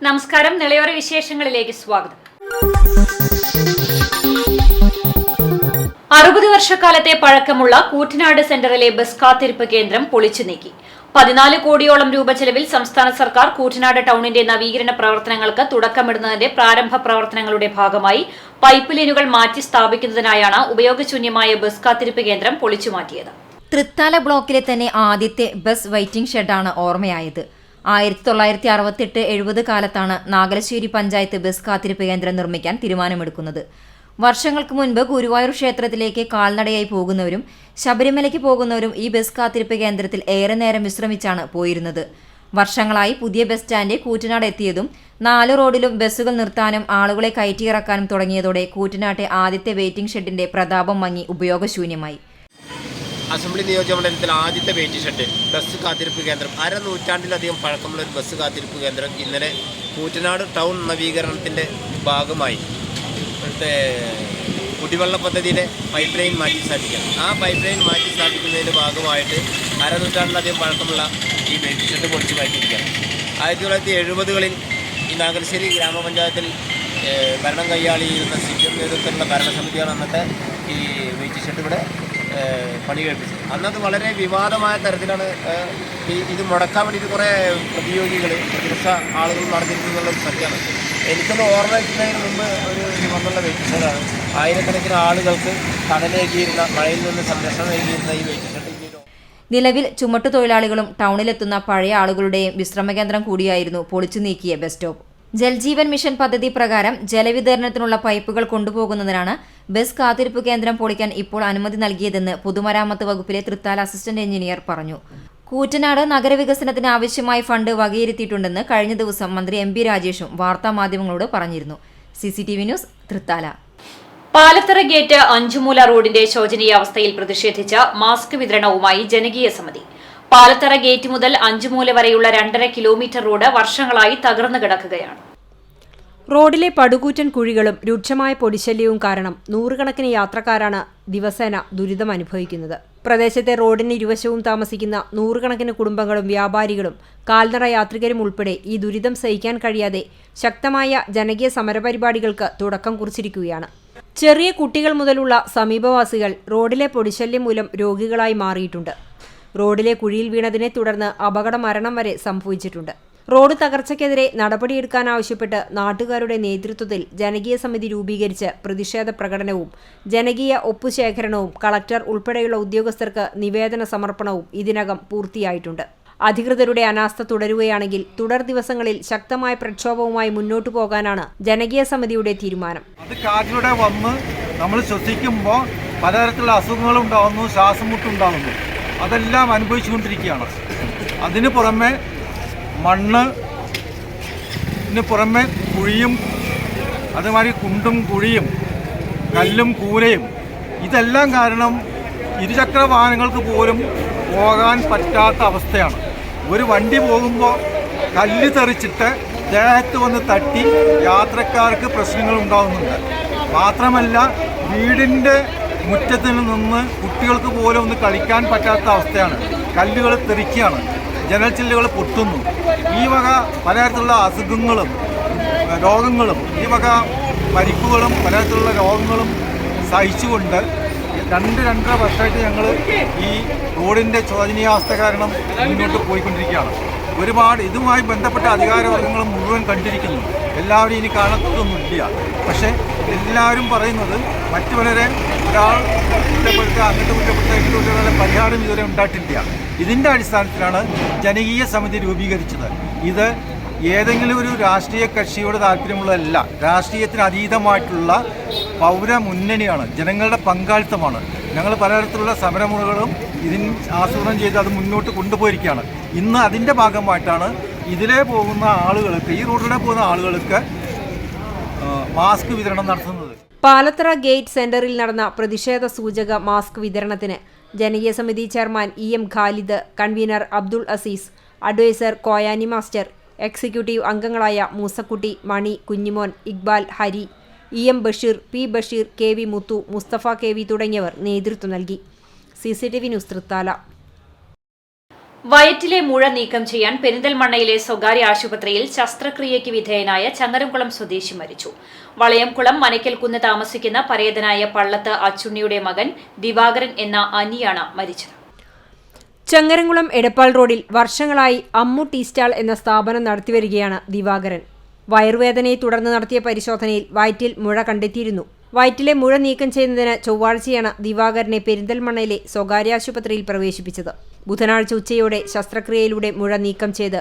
നമസ്കാരം, നിളയോര വിശേഷങ്ങളിലേക്ക് സ്വാഗതം. 60 വർഷക്കാലത്തെ പഴക്കമുള്ള കൂറ്റനാട് സെന്ററിലെ ബസ് കാത്തിരിപ്പ് കേന്ദ്രം പൊളിച്ചു നീക്കി. 14 കോടിയോളം രൂപ ചെലവിൽ സംസ്ഥാന സർക്കാർ കൂറ്റനാട് ടൌണിന്റെ നവീകരണ പ്രവർത്തനങ്ങൾക്ക് തുടക്കമിടുന്നതിന്റെ പ്രാരംഭ പ്രവർത്തനങ്ങളുടെ ഭാഗമായി പൈപ്പ് ലൈനുകൾ മാറ്റി സ്ഥാപിക്കുന്നതിനായാണ് ഉപയോഗശൂന്യമായ ബസ് കാത്തിരിപ്പ് കേന്ദ്രം പൊളിച്ചുമാറ്റിയത്. തൃത്താല ബ്ലോക്കിലെ തന്നെ ആദ്യത്തെ ബസ് വെയിറ്റിംഗ് ഷെഡാണ് ഓർമ്മയായത്. 1968-70 കാലത്താണ് നാഗലശ്ശേരി പഞ്ചായത്ത് ബസ് കാത്തിരിപ്പ് കേന്ദ്രം നിർമ്മിക്കാൻ തീരുമാനമെടുക്കുന്നത്. വർഷങ്ങൾക്ക് മുൻപ് ഗുരുവായൂർ ക്ഷേത്രത്തിലേക്ക് കാൽനടയായി പോകുന്നവരും ശബരിമലയ്ക്ക് പോകുന്നവരും ഈ ബസ് കാത്തിരിപ്പ് കേന്ദ്രത്തിൽ ഏറെ നേരം വിശ്രമിച്ചാണ് പോയിരുന്നത്. വർഷങ്ങളായി പുതിയ ബസ് സ്റ്റാൻഡ് കൂറ്റനാട് എത്തിയതും 4 റോഡിലും ബസ്സുകൾ നിർത്താനും ആളുകളെ കയറ്റിയിറക്കാനും തുടങ്ങിയതോടെ കൂറ്റനാട്ടെ ആദ്യത്തെ വെയിറ്റിംഗ് ഷെഡിന്റെ പ്രതാപം മങ്ങി ഉപയോഗശൂന്യമായി. അസംബ്ലി നിയോജകമണ്ഡലത്തിൽ ആദ്യത്തെ വെയിറ്റിംഗ് ഷെഡ് ബസ് കാത്തിരിപ്പ് കേന്ദ്രം, 1/2 നൂറ്റാണ്ടിലധികം പഴക്കമുള്ള ഒരു ബസ് കാത്തിരിപ്പ് കേന്ദ്രം ഇന്നലെ കൂറ്റനാട് ടൗൺ നവീകരണത്തിൻ്റെ ഭാഗമായി ഇവിടുത്തെ കുടിവെള്ള പദ്ധതിയുടെ പൈപ്പ് ലൈൻ മാറ്റി സ്ഥാപിക്കണം. ആ പൈപ്പ് ലൈൻ മാറ്റി സ്ഥാപിക്കുന്നതിൻ്റെ ഭാഗമായിട്ട് 1/2 നൂറ്റാണ്ടിലധികം പഴക്കമുള്ള ഈ വെയിറ്റിംഗ് ഷെഡ് പൊളിച്ചു മാറ്റിയിരിക്കുകയാണ്. 1970-കളിൽ ഈ നാഗലശ്ശേരി ഗ്രാമപഞ്ചായത്തിൽ ഭരണം കൈയാളിയിരുന്ന CPM നേതൃത്വത്തിലുള്ള ഭരണസമിതിയാണ് അന്നത്തെ ഈ വെയിറ്റിംഗ് ഷെഡ് ഇവിടെ പണി കഴിപ്പിച്ചത്. അന്നത് വളരെ വിവാദമായ തരത്തിലാണ് ഇത് മുടക്കാൻ വേണ്ടിയിട്ട് കുറേ പ്രതിപക്ഷ ആളുകൾ നടന്നിരുന്നുള്ളൊരു സത്യമാണ്. എനിക്കൊന്ന് ഓർമ്മ വയ്ക്കുന്നതിന് മുമ്പ് ഒരു വന്നുള്ള വെയിറ്റിംഗ് ഷെഡാണ്. ആയിരക്കണക്കിന് ആളുകൾക്ക് തണലേകിയിരുന്ന, മഴയിൽ നിന്ന് സംരക്ഷണം നൽകിയിരുന്ന ഈ വെയിറ്റിംഗ് ഷെഡ് നിലവിൽ ചുമട്ടുതൊഴിലാളികളും ടൗണിലെത്തുന്ന പഴയ ആളുകളുടെയും വിശ്രമകേന്ദ്രം കൂടിയായിരുന്നു പൊളിച്ചു നീക്കിയ ബസ് സ്റ്റോപ്പ്. ജൽജീവൻ മിഷൻ പദ്ധതി പ്രകാരം ജലവിതരണത്തിനുള്ള പൈപ്പുകൾ കൊണ്ടുപോകുന്നതിനാണ് ബസ് കാത്തിരിപ്പ് കേന്ദ്രം പൊളിക്കാൻ ഇപ്പോൾ അനുമതി നൽകിയതെന്ന് പൊതുമരാമത്ത് വകുപ്പിലെ തൃത്താല അസിസ്റ്റന്റ് എഞ്ചിനീയർ പറഞ്ഞു. കൂറ്റനാട് നഗരവികസനത്തിന് ആവശ്യമായ ഫണ്ട് വകയിരുത്തിയിട്ടുണ്ടെന്ന് കഴിഞ്ഞ ദിവസം മന്ത്രി MB രാജേഷും വാർത്താമാധ്യമങ്ങളോട് പറഞ്ഞിരുന്നു. CCTV news, Thrithala. Palathara gate 5മൂല റോഡിന്റെ ശോചനീയാവസ്ഥയിൽ പ്രതിഷേധിച്ച മാസ്ക് വിതരണവുമായി ജനകീയ സമിതി. പാലത്തറ ഗേറ്റ് മുതൽ 5മൂല വരെയുള്ള 2.5 കിലോമീറ്റർ റോഡ് വർഷങ്ങളായി തകർന്നു കിടക്കുകയാണ്. റോഡിലെ പടുകൂറ്റൻ കുഴികളും രൂക്ഷമായ പൊടിശല്യവും കാരണം നൂറുകണക്കിന് യാത്രക്കാരാണ് ദിവസേന ദുരിതം അനുഭവിക്കുന്നത്. പ്രദേശത്തെ റോഡിന് ഇരുവശവും താമസിക്കുന്ന നൂറുകണക്കിന് കുടുംബങ്ങളും വ്യാപാരികളും കാൽനട യാത്രികരും ഉൾപ്പെടെ ഈ ദുരിതം സഹിക്കാൻ കഴിയാതെ ശക്തമായ ജനകീയ സമരപരിപാടികൾക്ക് തുടക്കം കുറിച്ചിരിക്കുകയാണ്. ചെറിയ കുട്ടികൾ മുതലുള്ള സമീപവാസികൾ റോഡിലെ പൊടിശല്യം മൂലം രോഗികളായി മാറിയിട്ടുണ്ട്. റോഡിലെ കുഴിയിൽ വീണതിനെ തുടർന്ന് അപകട മരണം വരെ സംഭവിച്ചിട്ടുണ്ട്. റോഡ് തകർച്ചയ്ക്കെതിരെ നടപടിയെടുക്കാനാവശ്യപ്പെട്ട് നാട്ടുകാരുടെ നേതൃത്വത്തിൽ ജനകീയ സമിതി രൂപീകരിച്ച് പ്രതിഷേധ പ്രകടനവും ജനകീയ ഒപ്പുശേഖരണവും കളക്ടർ ഉൾപ്പെടെയുള്ള ഉദ്യോഗസ്ഥർക്ക് നിവേദന സമർപ്പണവും ഇതിനകം പൂർത്തിയായിട്ടുണ്ട്. അധികൃതരുടെ അനാസ്ഥ തുടരുകയാണെങ്കിൽ തുടർ ദിവസങ്ങളിൽ ശക്തമായ പ്രക്ഷോഭവുമായി മുന്നോട്ടു പോകാനാണ് ജനകീയ സമിതിയുടെ തീരുമാനം. അത് കാറ്റിലൂടെ വന്ന് നമ്മൾ ശ്വസിക്കുമ്പോൾ പലതരത്തിലുള്ള അസുഖങ്ങൾ ഉണ്ടാകുന്നു, ശ്വാസം മുട്ടുണ്ടാകുന്നു. അതെല്ലാം അനുഭവിച്ചുകൊണ്ടിരിക്കുകയാണ്. അതിന് പുറമെ മണ്ണിന് പുറമെ കുഴിയും അതുമാതിരി കുണ്ടും കുഴിയും കല്ലും കൂരയും ഇതെല്ലാം കാരണം ഇരുചക്ര വാഹനങ്ങൾക്ക് പോലും പോകാൻ പറ്റാത്ത അവസ്ഥയാണ്. ഒരു വണ്ടി പോകുമ്പോൾ കല്ല് തെറിച്ചിട്ട് ദേഹത്ത് വന്ന് തട്ടി യാത്രക്കാർക്ക് പ്രശ്നങ്ങൾ ഉണ്ടാകുന്നുണ്ട്. മാത്രമല്ല വീടിൻ്റെ മുറ്റത്ത് നിന്ന് കുട്ടികൾക്ക് പോലും ഒന്ന് കളിക്കാൻ പറ്റാത്ത അവസ്ഥയാണ്. കല്ലുകൾ തെറിക്കുകയാണ്, ജനൽ ചില്ലുകൾ പൊട്ടുന്നു. ഈ വക പലതരത്തിലുള്ള അസുഖങ്ങളും രോഗങ്ങളും ഈ വക പരിക്കുകളും പലതരത്തിലുള്ള രോഗങ്ങളും സഹിച്ചുകൊണ്ട് 2-2.5 വർഷമായിട്ട് ഞങ്ങൾ ഈ റോഡിൻ്റെ ശോചനീയാവസ്ഥ കാരണം മുന്നോട്ട് പോയിക്കൊണ്ടിരിക്കുകയാണ്. ഒരുപാട് ഇതുമായി ബന്ധപ്പെട്ട അധികാരവർഗങ്ങളും മുഴുവൻ കണ്ടിരിക്കുന്നു. എല്ലാവരും ഇനി കാണത്തൊന്നുമില്ല. പക്ഷേ എല്ലാവരും പറയുന്നത് മറ്റു പലരെ ഒരാൾ കുറ്റപ്പെടുത്തുക, അങ്ങോട്ട് കുറ്റപ്പെടുത്തുക, പരിഹാരം ഇതുവരെ ഉണ്ടായിട്ടില്ല. ഇതിൻ്റെ അടിസ്ഥാനത്തിലാണ് ജനകീയ സമിതി രൂപീകരിച്ചത്. ഇത് ഏതെങ്കിലും ഒരു രാഷ്ട്രീയ കക്ഷിയോട് താല്പര്യമുള്ളതല്ല. രാഷ്ട്രീയത്തിന് അതീതമായിട്ടുള്ള പൗരമുന്നണിയാണ്, ജനങ്ങളുടെ പങ്കാളിത്തമാണ്. ഞങ്ങൾ പലതരത്തിലുള്ള സമരമുറകളും ഇതിന് ആസൂത്രണം ചെയ്ത് അത് മുന്നോട്ട് കൊണ്ടുപോയിരിക്കുകയാണ്. ഇന്ന് അതിൻ്റെ ഭാഗമായിട്ടാണ് ഇതിലെ പോകുന്ന ആളുകൾക്ക്, ഈ റോഡിലൂടെ പോകുന്ന ആളുകൾക്ക് മാസ്ക് വിതരണം നടത്തുന്നത്. പാലത്തറ ഗേറ്റ് സെന്ററിൽ നടന്ന പ്രതിഷേധ സൂചക മാസ്ക് വിതരണത്തിന് ജനകീയ സമിതി chairman EM Khalid, convener Abdul Azeez, adviser Koyani master, executive അംഗങ്ങളായ മൂസക്കുട്ടി, മണി, Kunjumon, Iqbal, Hari, EM Basheer, P Basheer, KV മുത്തു, മുസ്തഫ KV തുടങ്ങിയവർ നേതൃത്വം നൽകി. CCTV news Thrithala. വയറ്റിലെ മുഴ നീക്കം ചെയ്യാൻ പെരിന്തൽമണ്ണയിലെ സ്വകാര്യ ആശുപത്രിയിൽ ശസ്ത്രക്രിയയ്ക്ക് വിധേയനായ ചങ്ങരംകുളം സ്വദേശി മരിച്ചു. വളയംകുളം മനയ്ക്കൽക്കുന്ന് താമസിക്കുന്ന പരേതനായ പള്ളത്ത് അച്ചുണ്ണിയുടെ മകൻ ദിവാകരൻ എന്ന അനിയാണ് മരിച്ചത്. ചങ്ങരംകുളം എടപ്പാൾ റോഡിൽ വർഷങ്ങളായി അമ്മു ടീ സ്റ്റാൾ എന്ന സ്ഥാപനം നടത്തിവരികയാണ് ദിവാകരൻ. വയറുവേദനയെ തുടർന്ന് നടത്തിയ പരിശോധനയിൽ വയറ്റിൽ മുഴ കണ്ടെത്തിയിരുന്നു. വയറ്റിലെ മുഴ നീക്കം ചെയ്യുന്നതിന് ചൊവ്വാഴ്ചയാണ് ദിവാകരനെ പെരിന്തൽമണ്ണയിലെ സ്വകാര്യ ആശുപത്രിയിൽ പ്രവേശിപ്പിച്ചത്. ബുധനാഴ്ച ഉച്ചയോടെ ശസ്ത്രക്രിയയിലൂടെ മുഴ നീക്കം ചെയ്ത്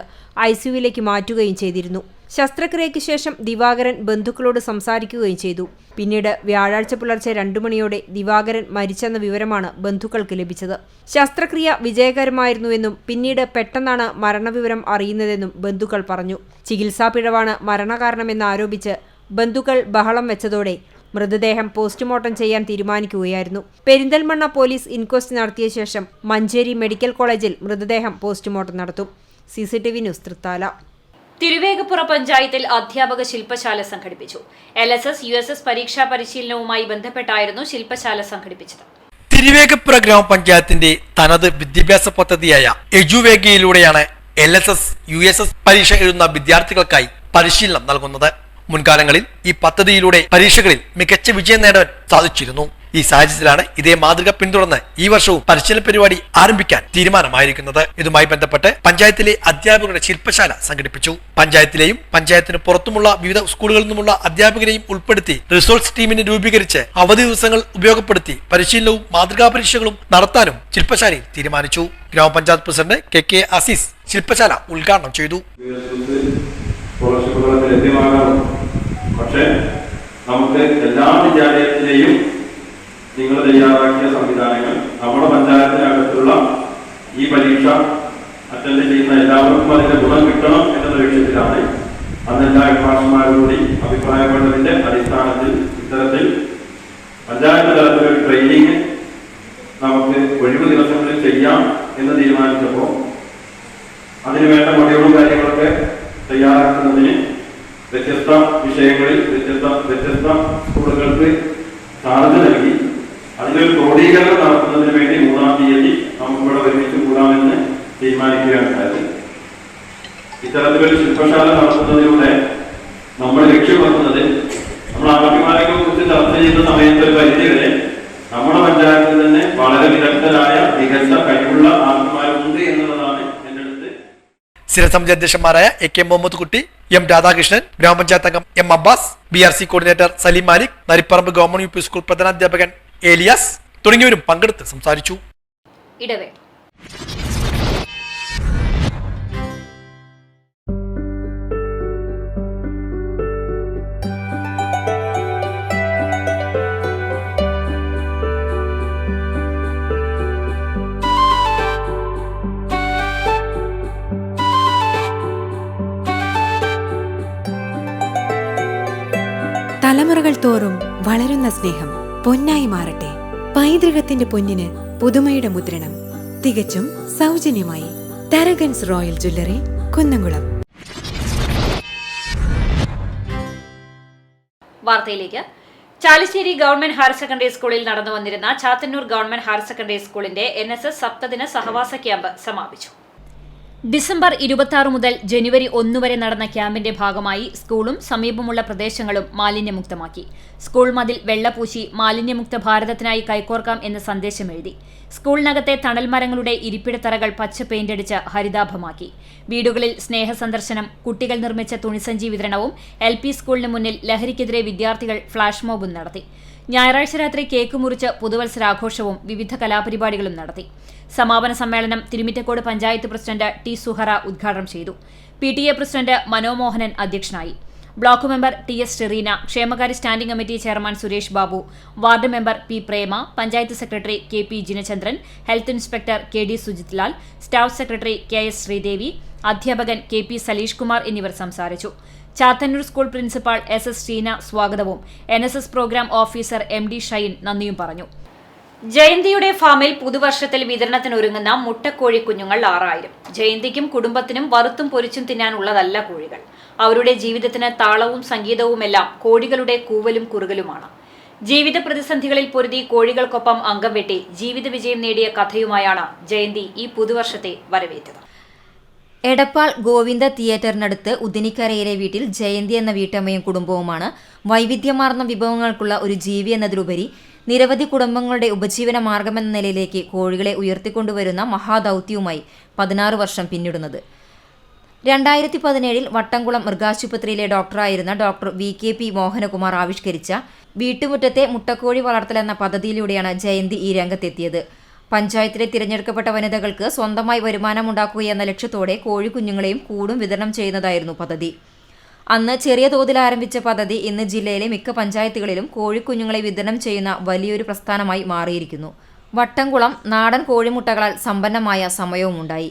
ICUവിലേക്ക് മാറ്റുകയും ചെയ്തിരുന്നു. ശസ്ത്രക്രിയയ്ക്ക് ശേഷം ദിവാകരൻ ബന്ധുക്കളോട് സംസാരിക്കുകയും ചെയ്തു. പിന്നീട് വ്യാഴാഴ്ച പുലർച്ചെ 2 മണിയോടെ ദിവാകരൻ മരിച്ചെന്ന വിവരമാണ് ബന്ധുക്കൾക്ക് ലഭിച്ചത്. ശസ്ത്രക്രിയ വിജയകരമായിരുന്നുവെന്നും പിന്നീട് പെട്ടെന്നാണ് മരണവിവരം അറിയുന്നതെന്നും ബന്ധുക്കൾ പറഞ്ഞു. ചികിത്സാ പിഴവാണ് മരണകാരണമെന്നാരോപിച്ച് ബന്ധുക്കൾ ബഹളം വെച്ചതോടെ മൃതദേഹം പോസ്റ്റ്മോർട്ടം ചെയ്യാൻ തീരുമാനിക്കുകയായിരുന്നു. പെരിന്തൽമണ്ണ പോലീസ് ഇൻക്വസ്റ്റ് നടത്തിയ ശേഷം മഞ്ചേരി മെഡിക്കൽ കോളേജിൽ മൃതദേഹം പോസ്റ്റ്മോർട്ടം നടത്തും. CCTV news Thrithala. തിരുവേഗപ്പുറ പഞ്ചായത്തിൽ അധ്യാപക ശില്പശാല സംഘടിപ്പിച്ചു. LSS, USS പരീക്ഷാ പരിശീലനവുമായി ബന്ധപ്പെട്ടായിരുന്നു ശില്പശാല സംഘടിപ്പിച്ചത്. തിരുവേഗപ്പുറ ഗ്രാമപഞ്ചായത്തിന്റെ തനത് വിദ്യാഭ്യാസ പദ്ധതിയായ എജുവേഗയിലൂടെയാണ് LSS, USS പരീക്ഷ എഴുതുന്ന വിദ്യാർത്ഥികൾക്കായി പരിശീലനം നൽകുന്നത്. മുൻകാലങ്ങളിൽ ഈ പദ്ധതിയിലൂടെ പരീക്ഷകളിൽ മികച്ച വിജയം നേടാൻ സാധിച്ചിരുന്നു. ഈ സാഹചര്യത്തിലാണ് ഇതേ മാതൃക പിന്തുടർന്ന് ഈ വർഷവും പരിശീലന പരിപാടി ആരംഭിക്കാൻ തീരുമാനമായിരിക്കുന്നത്. ഇതുമായി ബന്ധപ്പെട്ട് പഞ്ചായത്തിലെ അധ്യാപകരുടെ ശില്പശാല സംഘടിപ്പിച്ചു. പഞ്ചായത്തിലെയും പഞ്ചായത്തിന് പുറത്തുമുള്ള വിവിധ സ്കൂളുകളിൽ നിന്നുമുള്ള അധ്യാപകരെയും ഉൾപ്പെടുത്തി റിസോഴ്സ് ടീമിനെ രൂപീകരിച്ച് അവധി ദിവസങ്ങൾ ഉപയോഗപ്പെടുത്തി പരിശീലനവും മാതൃകാ പരീക്ഷകളും നടത്താനും ശില്പശാലയിൽ തീരുമാനിച്ചു. ഗ്രാമപഞ്ചായത്ത് പ്രസിഡന്റ് KK അസീസ് ശില്പശാല ഉദ്ഘാടനം ചെയ്തു. പക്ഷേ നമുക്ക് എല്ലാ വിദ്യാലയത്തിലെയും നിങ്ങൾ തയ്യാറാക്കിയ സംവിധാനങ്ങൾ നമ്മുടെ പഞ്ചായത്തിനകത്തുള്ള ഈ പരീക്ഷ അറ്റൻഡ് ചെയ്യുന്ന എല്ലാവർക്കും അതിന്റെ ഗുണം കിട്ടണം എന്ന ലക്ഷ്യത്തിലാണ് അന്നെല്ലാ മാഷന്മാരോടുകൂടി അഭിപ്രായപ്പെട്ടതിന്റെ അടിസ്ഥാനത്തിൽ ഇത്തരത്തിൽ പഞ്ചായത്ത് തലത്തിലൊരു ട്രെയിനിങ് നമുക്ക് ഒഴിവ് ദിവസങ്ങളിൽ ചെയ്യാം എന്ന് തീരുമാനിച്ചപ്പോൾ അതിനുവേണ്ട മൊഡ്യൂളും കാര്യങ്ങളൊക്കെ തയ്യാറാക്കുന്നതിന് വ്യത്യസ്ത വിഷയങ്ങളിൽ വ്യത്യസ്ത സ്കൂളുകൾക്ക് ചാർജ് നൽകി അതിനൊരു ക്രോഡീകരണം നടത്തുന്നതിന് വേണ്ടി 3-ാം തീയതി നമുക്കിവിടെ ഒരുമിച്ച് കൂടാമെന്ന് തീരുമാനിക്കുകയുണ്ടായത്. ഇത്തരത്തിലൊരു ശില്പശാല നടത്തുന്നതിലൂടെ നമ്മൾ ലക്ഷ്യമാക്കുന്നത് നമ്മൾ ആരോഗ്യമാരെ കുറിച്ച് ചർച്ച ചെയ്യുന്ന സമയത്ത് ഒരു പരിധി വരെ നമ്മുടെ പഞ്ചായത്തിൽ തന്നെ വളരെ വിദഗ്ധരായ മികച്ച കഴിവുള്ള ആത്മാരുണ്ട് എന്നുള്ളതാണ് എൻ്റെ അടുത്ത്. സ്ഥിരസമിതി അധ്യക്ഷന്മാരായ AK മുഹമ്മദ് കുട്ടി, M രാധാകൃഷ്ണൻ, ഗ്രാമപഞ്ചായത്ത് അംഗം M Abbas, BRC coordinator Saleem Malik, Naripparamba government UP school പ്രധാനാധ്യാപകൻ ഏലിയാസ് തുടങ്ങിയവരും പങ്കെടുത്ത് സംസാരിച്ചു. ഇടവേള. തലമുറകൾ തോറും വളരുന്ന സ്നേഹം പൊന്നായി മാറട്ടെ. പൈതൃകത്തിന്റെ പൊന്നിന് പുതുമയുടെ മുദ്രണം തികച്ചും സൗജന്യമായി. Tharakans royal jewellery, Kunnamkulam. വാർത്തയിലേക്ക്. ചാലിശ്ശേരി ഗവൺമെന്റ് ഹയർ സെക്കൻഡറി സ്കൂളിൽ നടന്നു വന്നിരുന്ന ചാത്തന്നൂർ ഗവൺമെന്റ് ഹയർ സെക്കൻഡറി സ്കൂളിന്റെ NSS സപ്തദിന സഹവാസ ക്യാമ്പ് സമാപിച്ചു. ഡിസംബർ 26 മുതൽ ജനുവരി 1 വരെ നടന്ന ക്യാമ്പിന്റെ ഭാഗമായി സ്കൂളും സമീപമുള്ള പ്രദേശങ്ങളും മാലിന്യമുക്തമാക്കി. സ്കൂൾ മതിൽ വെള്ളപൂശി മാലിന്യമുക്ത ഭാരതത്തിനായി കൈകോർക്കാം എന്ന സന്ദേശം എഴുതി. സ്കൂളിനകത്തെ തണൽമരങ്ങളുടെ ഇരിപ്പിടത്തറകൾ പച്ച പെയിന്റടിച്ച് ഹരിതാഭമാക്കി. വീടുകളിൽ സ്നേഹസന്ദർശനം, കുട്ടികൾ നിർമ്മിച്ച തുണിസഞ്ചി വിതരണവും LP സ്കൂളിന് മുന്നിൽ ലഹരിക്കെതിരെ വിദ്യാർത്ഥികൾ ഫ്ളാഷ് മോബും നടത്തി. ഞായറാഴ്ച രാത്രി കേക്ക് മുറിച്ച് പുതുവത്സരാഘോഷവും വിവിധ കലാപരിപാടികളും നടത്തി. സമാപന സമ്മേളനം തിരുമിറ്റക്കോട് പഞ്ചായത്ത് പ്രസിഡന്റ് T സുഹറ ഉദ്ഘാടനം ചെയ്തു. PTA പ്രസിഡന്റ് മനോമോഹനൻ അധ്യക്ഷനായി. ബ്ലോക്ക് മെമ്പർ TS ഷെറീന, ക്ഷേമകാര്യ standing committee chairman Suresh Babu, ward member P Prema, panchayat secretary KP Jinachandran, health inspector KD Sujith Lal, staff secretary KS Sreedevi, അധ്യാപകൻ KP സലീഷ് കുമാർ എന്നിവർ സംസാരിച്ചു. Chathannur school principal SS Sheena സ്വാഗതവും NSS programme officer MD Shine നന്ദിയും പറഞ്ഞു. ജയന്തിയുടെ ഫാമിൽ പുതുവർഷത്തിൽ വിതരണത്തിനൊരുങ്ങുന്ന മുട്ടക്കോഴി കുഞ്ഞുങ്ങൾ 6000. ജയന്തിക്കും കുടുംബത്തിനും വറുത്തും പൊരിച്ചും തിന്നാനുള്ളതല്ല കോഴികൾ. അവരുടെ ജീവിതത്തിന് താളവും സംഗീതവുമെല്ലാം കോഴികളുടെ കൂവലും കുറുകലുമാണ്. ജീവിത പ്രതിസന്ധികളിൽ പൊരുതി കോഴികൾക്കൊപ്പം അംഗം വെട്ടി ജീവിത വിജയം നേടിയ കഥയുമായാണ് ജയന്തി ഈ പുതുവർഷത്തെ വരവേറ്റത്. എടപ്പാൾ ഗോവിന്ദ തിയേറ്ററിനടുത്ത് ഉദിനിക്കരയിലെ വീട്ടിൽ ജയന്തി എന്ന വീട്ടമ്മയും കുടുംബവുമാണ് വൈവിധ്യമാർന്ന വിഭവങ്ങൾക്കുള്ള ഒരു ജീവി എന്നതിലുപരി നിരവധി കുടുംബങ്ങളുടെ ഉപജീവന മാർഗമെന്ന നിലയിലേക്ക് കോഴികളെ ഉയർത്തിക്കൊണ്ടുവരുന്ന മഹാദൗത്യവുമായി 16 വർഷം പിന്നിടുന്നത്. 2017 വട്ടംകുളം മൃഗാശുപത്രിയിലെ ഡോക്ടറായിരുന്ന ഡോക്ടർ VKP മോഹനകുമാർ ആവിഷ്കരിച്ച വീട്ടുമുറ്റത്തെ മുട്ടക്കോഴി വളർത്തൽ എന്ന പദ്ധതിയിലൂടെയാണ് ജയന്തി ഈ രംഗത്തെത്തിയത്. പഞ്ചായത്തിലെ തിരഞ്ഞെടുക്കപ്പെട്ട വനിതകൾക്ക് സ്വന്തമായി വരുമാനമുണ്ടാക്കുകയെന്ന ലക്ഷ്യത്തോടെ കോഴിക്കുഞ്ഞുങ്ങളെയും കൂടും വിതരണം ചെയ്യുന്നതായിരുന്നു പദ്ധതി. അന്ന് ചെറിയ തോതിൽ ആരംഭിച്ച പദ്ധതി ഇന്ന് ജില്ലയിലെ മിക്ക പഞ്ചായത്തുകളിലും കോഴിക്കുഞ്ഞുങ്ങളെ വിതരണം ചെയ്യുന്ന വലിയൊരു പ്രസ്ഥാനമായി മാറിയിരിക്കുന്നു. വട്ടംകുളം നാടൻ കോഴിമുട്ടകളാൽ സമ്പന്നമായ സമയവുമുണ്ടായി.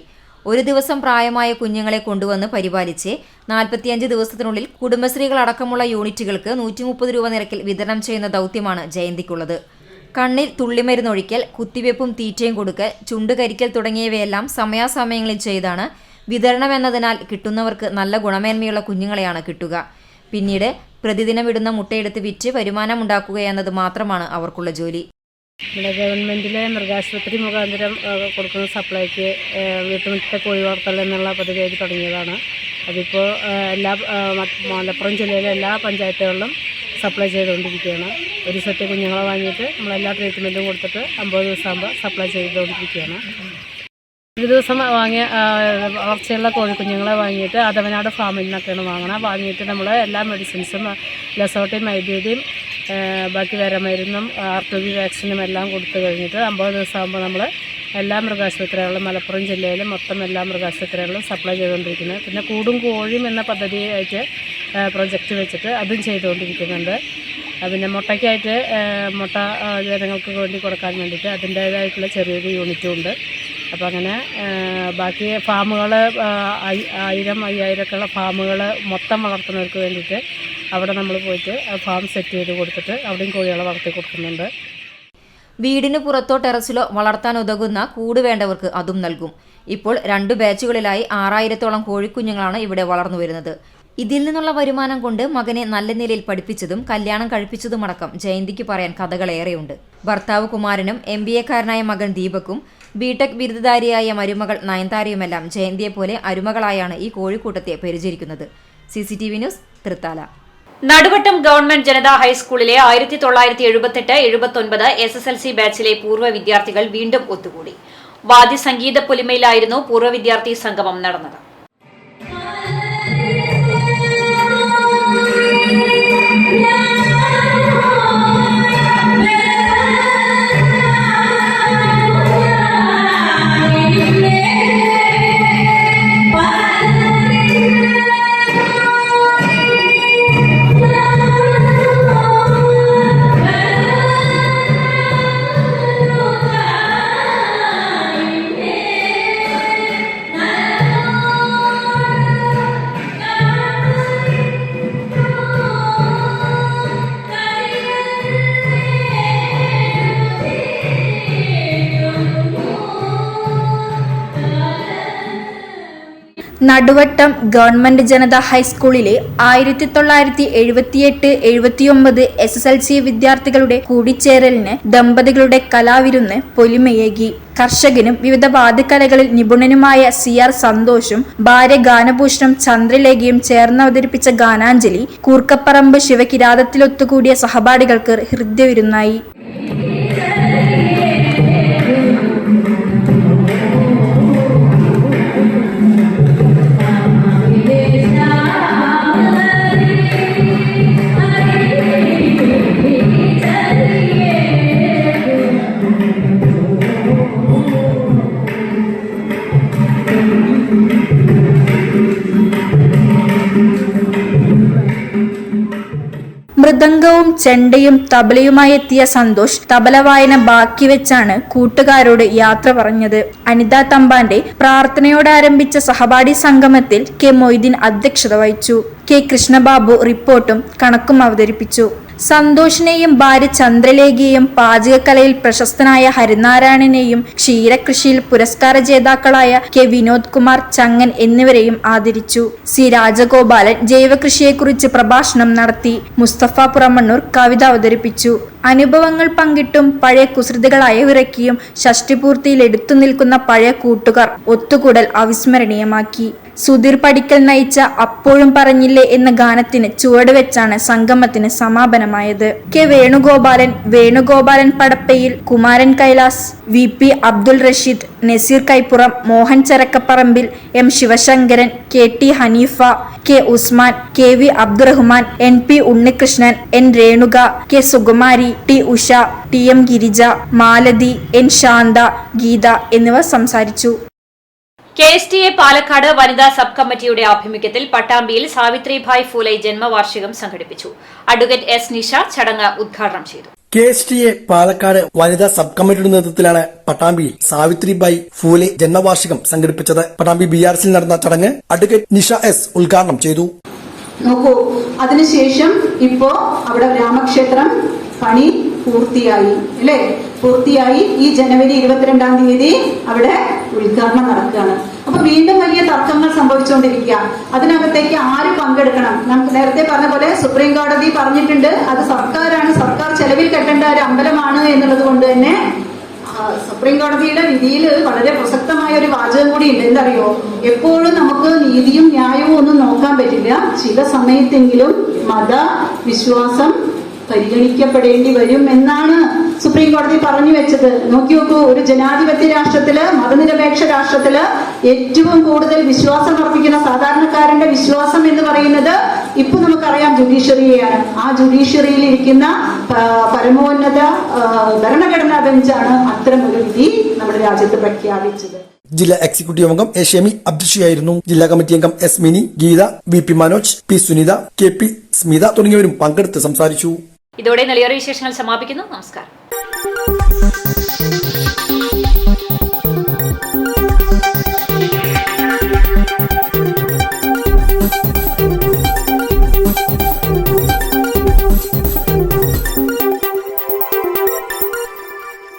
ഒരു ദിവസം പ്രായമായ കുഞ്ഞുങ്ങളെ കൊണ്ടുവന്ന് പരിപാലിച്ച് 45 ദിവസത്തിനുള്ളിൽ കുടുംബശ്രീകളടക്കമുള്ള യൂണിറ്റുകൾക്ക് 130 രൂപ നിരക്കിൽ വിതരണം ചെയ്യുന്ന ദൗത്യമാണ് ജയന്തിക്കുള്ളത്. കണ്ണിൽ തുള്ളിമരുന്നൊഴിക്കൽ, കുത്തിവെപ്പും തീറ്റയും കൊടുക്കൽ, ചുണ്ടുകരിക്കൽ തുടങ്ങിയവയെല്ലാം സമയാസമയങ്ങളിൽ ചെയ്താണ് വിതരണം എന്നതിനാൽ കിട്ടുന്നവർക്ക് നല്ല ഗുണമേന്മയുള്ള കുഞ്ഞുങ്ങളെയാണ് കിട്ടുക. പിന്നീട് പ്രതിദിനം ഇടുന്ന മുട്ടയെടുത്ത് വിറ്റ് വരുമാനമുണ്ടാക്കുക എന്നത് മാത്രമാണ് അവർക്കുള്ള ജോലി. ഇവിടെ ഗവൺമെൻറ്റിലെ മൃഗാശുപത്രി മുഖാന്തരം കൊടുക്കുന്ന സപ്ലൈക്ക് വീട്ടുമുറ്റത്തെ കോഴി വളർത്തൽ എന്നുള്ള പദ്ധതിയായിട്ട് തുടങ്ങിയതാണ്. അതിപ്പോൾ എല്ലാ മലപ്പുറം ജില്ലയിലെ എല്ലാ പഞ്ചായത്തുകളിലും സപ്ലൈ ചെയ്തുകൊണ്ടിരിക്കുകയാണ്. ഒരു സെറ്റ് കുഞ്ഞുങ്ങളെ വാങ്ങിയിട്ട് നമ്മളെല്ലാ ട്രീറ്റ്മെൻറ്റും കൊടുത്തിട്ട് 50 ദിവസമാകുമ്പോൾ സപ്ലൈ ചെയ്തുകൊണ്ടിരിക്കുകയാണ്. ഒരു ദിവസം വാങ്ങിയ വളർച്ചയുള്ള കോഴിക്കുഞ്ഞുങ്ങളെ വാങ്ങിയിട്ട് അതവനാട് ഫാമിൽ നിന്നൊക്കെയാണ് വാങ്ങിയിട്ട് നമ്മൾ എല്ലാ മെഡിസിൻസും ലസോട്ടിയും വൈദ്യുതിയും ബാക്കി വരമരുന്നും RTV വാക്സിനും എല്ലാം കൊടുത്തു കഴിഞ്ഞിട്ട് 50 ദിവസമാകുമ്പോൾ നമ്മൾ എല്ലാ മൃഗാശുപത്രികളിലും മലപ്പുറം ജില്ലയിലും മൊത്തം എല്ലാ മൃഗാശുപത്രികളിലും സപ്ലൈ ചെയ്തുകൊണ്ടിരിക്കുന്നത്. പിന്നെ കൂടും കോഴിയും എന്ന പദ്ധതിയായിട്ട് പ്രൊജക്റ്റ് വെച്ചിട്ട് അതും ചെയ്തുകൊണ്ടിരിക്കുന്നുണ്ട്. പിന്നെ മുട്ടയ്ക്കായിട്ട് മുട്ട ജനങ്ങൾക്ക് വേണ്ടി കൊടുക്കാൻ വേണ്ടിയിട്ട് അതിൻ്റേതായിട്ടുള്ള ചെറിയൊരു യൂണിറ്റും ഉണ്ട്. അപ്പോൾ അങ്ങനെ ബാക്കി ഫാമുകൾ 1000-5000 ഒക്കെയുള്ള ഫാമുകൾ മൊത്തം വളർത്തുന്നവർക്ക് വേണ്ടിയിട്ട് അവിടെ നമ്മൾ പോയിട്ട് ഫാം സെറ്റ് ചെയ്ത് കൊടുത്തിട്ട് അവിടെയും കോഴികളെ വളർത്തി കൊടുക്കുന്നുണ്ട്. വീടിന് പുറത്തോ ടെറസിലോ വളർത്താൻ ഉതകുന്ന കൂട് വേണ്ടവർക്ക് അതും നൽകും. ഇപ്പോൾ 2 ബാച്ചുകളിലായി 6000-ഓളം കോഴിക്കുഞ്ഞുങ്ങളാണ് ഇവിടെ വളർന്നു വരുന്നത്. ഇതിൽ നിന്നുള്ള വരുമാനം കൊണ്ട് മകനെ നല്ല നിലയിൽ പഠിപ്പിച്ചതും കല്യാണം കഴിപ്പിച്ചതുമടക്കം ജയന്തിക്ക് പറയാൻ കഥകളേറെയുണ്ട്. ഭർത്താവ് കുമാരനും MBA-കാരനായ മകൻ ദീപക്കും BTech ബിരുദധാരിയായ മരുമകൾ നയൻതാരയുമെല്ലാം ജയന്തിയെപ്പോലെ അരുമകളായാണ് ഈ കോഴിക്കൂട്ടത്തെ പരിചരിക്കുന്നത്. CCTV news, Thrithala. Naduvattam government Janatha ഹൈസ്കൂളിലെ 1978-79 SSLC ബാച്ചിലെ പൂർവ്വ വിദ്യാർത്ഥികൾ വീണ്ടും ഒത്തുകൂടി. വാദ്യസംഗീത പൊലിമയിലായിരുന്നു പൂർവ്വ വിദ്യാർത്ഥി സംഗമം നടന്നത്. നടുവട്ടം ഗവൺമെന്റ് ജനതാ ഹൈസ്കൂളിലെ 1978-79 SSLC വിദ്യാർത്ഥികളുടെ കൂടിച്ചേരലിന് ദമ്പതികളുടെ കലാവിരുന്ന് പൊലിമയേകി. കർഷകനും വിവിധ വാദ്യകലകളിൽ നിപുണനുമായ CR സന്തോഷും ഭാര്യ ഗാനഭൂഷണം ചന്ദ്രലേഖയും ചേർന്ന് അവതരിപ്പിച്ച ഗാനാഞ്ജലി കൂർക്കപ്പറമ്പ് ശിവകിരാതത്തിലൊത്തുകൂടിയ സഹപാഠികൾക്ക് ഹൃദ്യവിരുന്നായി. മൃദംഗവും ചെണ്ടയും തബലയുമായി എത്തിയ സന്തോഷ് തബല വായന ബാക്കി വെച്ചാണ് കൂട്ടുകാരോട് യാത്ര പറഞ്ഞത്. അനിത തമ്പാന്റെ പ്രാർത്ഥനയോടെ ആരംഭിച്ച സഹപാഠി സംഗമത്തിൽ K. മൊയ്തീൻ അധ്യക്ഷത വഹിച്ചു. K. കൃഷ്ണബാബു റിപ്പോർട്ടും കണക്കും അവതരിപ്പിച്ചു. സന്തോഷിനെയും ഭാര്യ ചന്ദ്രലേഖയെയും പാചകകലയിൽ പ്രശസ്തനായ ഹരിനാരായണനെയും ക്ഷീരകൃഷിയിൽ പുരസ്കാര ജേതാക്കളായ കെ വിനോദ് കുമാർ ചങ്ങൻ എന്നിവരെയും ആദരിച്ചു. സി രാജഗോപാലൻ ജൈവകൃഷിയെക്കുറിച്ച് പ്രഭാഷണം നടത്തി. മുസ്തഫ പുറമണ്ണൂർ കവിത അവതരിപ്പിച്ചു. അനുഭവങ്ങൾ പങ്കിട്ടും പഴയ കുസൃതികളായ ഇറക്കിയും ഷഷ്ടിപൂർത്തിയിൽ എടുത്തു നിൽക്കുന്ന പഴയ കൂട്ടുകാർ ഒത്തുകൂടൽ അവിസ്മരണീയമാക്കി. സുധീർ പടിക്കൽ നയിച്ച അപ്പോഴും പറഞ്ഞില്ലേ എന്ന ഗാനത്തിന് ചുവട് വെച്ചാണ് സംഗമത്തിന് സമാപനമായത്. കെ വേണുഗോപാലൻ പടപ്പയിൽ, കുമാരൻ കൈലാസ്, വി പി അബ്ദുൾ റഷീദ്, നസീർ കൈപ്പുറം, മോഹൻ ചരക്കപ്പറമ്പിൽ, M Sivasankaran, K T Haneefa, K Usman, K V Abdurahman, N P Unnikrishnan, N Renuka, K Sukumari, T Usha, T M Girija, Malathi, N Shantha, Geetha എന്നിവർ സംസാരിച്ചു. KSTA പാലക്കാട് വനിതാ സബ് കമ്മിറ്റിയുടെ ആഭിമുഖ്യത്തിൽ പട്ടാമ്പിയിൽ സാവിത്രിഭായ് ഫൂലെ ജന്മവാർഷികം സംഘടിപ്പിച്ചു. അഡ്വക്കേറ്റ് എസ് നിഷ ചടങ്ങ് ഉദ്ഘാടനം ചെയ്തു. KSTA പാലക്കാട് വനിതാ സബ് കമ്മിറ്റിയുടെ നേതൃത്വത്തിലാണ് പട്ടാമ്പിയിൽ സാവിത്രിഭായ് ഫൂലെ ജന്മവാർഷികം സംഘടിപ്പിച്ചത്. പട്ടാമ്പി BRCയിൽ നടന്ന ചടങ്ങ് അഡ്വക്കേറ്റ് നിഷ എസ് ഉദ്ഘാടനം ചെയ്തു. നോക്കൂ, അതിനുശേഷം ഇപ്പോ അവിടെ രാമക്ഷേത്രം പണി പൂർത്തിയായി അല്ലേ? പൂർത്തിയായി. ഈ ജനുവരി 22-ാം തീയതി അവിടെ ഉദ്ഘാടനം നടക്കുകയാണ്. അപ്പൊ വീണ്ടും വലിയ തർക്കങ്ങൾ സംഭവിച്ചുകൊണ്ടിരിക്കുക. അതിനകത്തേക്ക് ആര് പങ്കെടുക്കണം? നമുക്ക് നേരത്തെ പറഞ്ഞ പോലെ സുപ്രീം കോടതി പറഞ്ഞിട്ടുണ്ട്, അത് സർക്കാരാണ്, സർക്കാർ ചെലവിൽ കെട്ടേണ്ട ഒരു അമ്പലമാണ് എന്നുള്ളത് കൊണ്ട് തന്നെ സുപ്രീം കോടതിയുടെ വിധിയിൽ വളരെ പ്രസക്തമായ ഒരു വാചകം കൂടി ഉണ്ട്. എന്തറിയോ? എപ്പോഴും നമുക്ക് നീതിയും ന്യായവും ഒന്നും നോക്കാൻ പറ്റില്ല. ചില സമയത്തെങ്കിലും മത വിശ്വാസം പരിഗണിക്കപ്പെടേണ്ടി വരും എന്നാണ് സുപ്രീം കോടതി പറഞ്ഞു വെച്ചത്. നോക്കി നോക്കൂ, ഒരു ജനാധിപത്യ രാഷ്ട്രത്തില്, മതനിരപേക്ഷ രാഷ്ട്രത്തില് ഏറ്റവും കൂടുതൽ വിശ്വാസം അർപ്പിക്കുന്ന സാധാരണക്കാരന്റെ വിശ്വാസം എന്ന് പറയുന്നത് ഇപ്പൊ നമുക്കറിയാം ജുഡീഷ്യറിയെയാണ്. ആ ജുഡീഷ്യറിയിൽ ഇരിക്കുന്ന പരമോന്നത ഭരണഘടനാ ബെഞ്ചാണ് അത്തരം ഒരു വിധി നമ്മുടെ രാജ്യത്ത് പ്രഖ്യാപിച്ചത്. ജില്ലാ എക്സിക്യൂട്ടീവ് അംഗം എ ഷെമി അബ്ദുഷിയായിരുന്നു. ജില്ലാ കമ്മിറ്റി അംഗം S Mini, Geetha, V P Manoj, P Sunitha, K P Smitha തുടങ്ങിയവരും പങ്കെടുത്ത് സംസാരിച്ചു. ഇതോടെ നിലയോര വിശേഷങ്ങൾ സമാപിക്കുന്നു. നമസ്കാരം.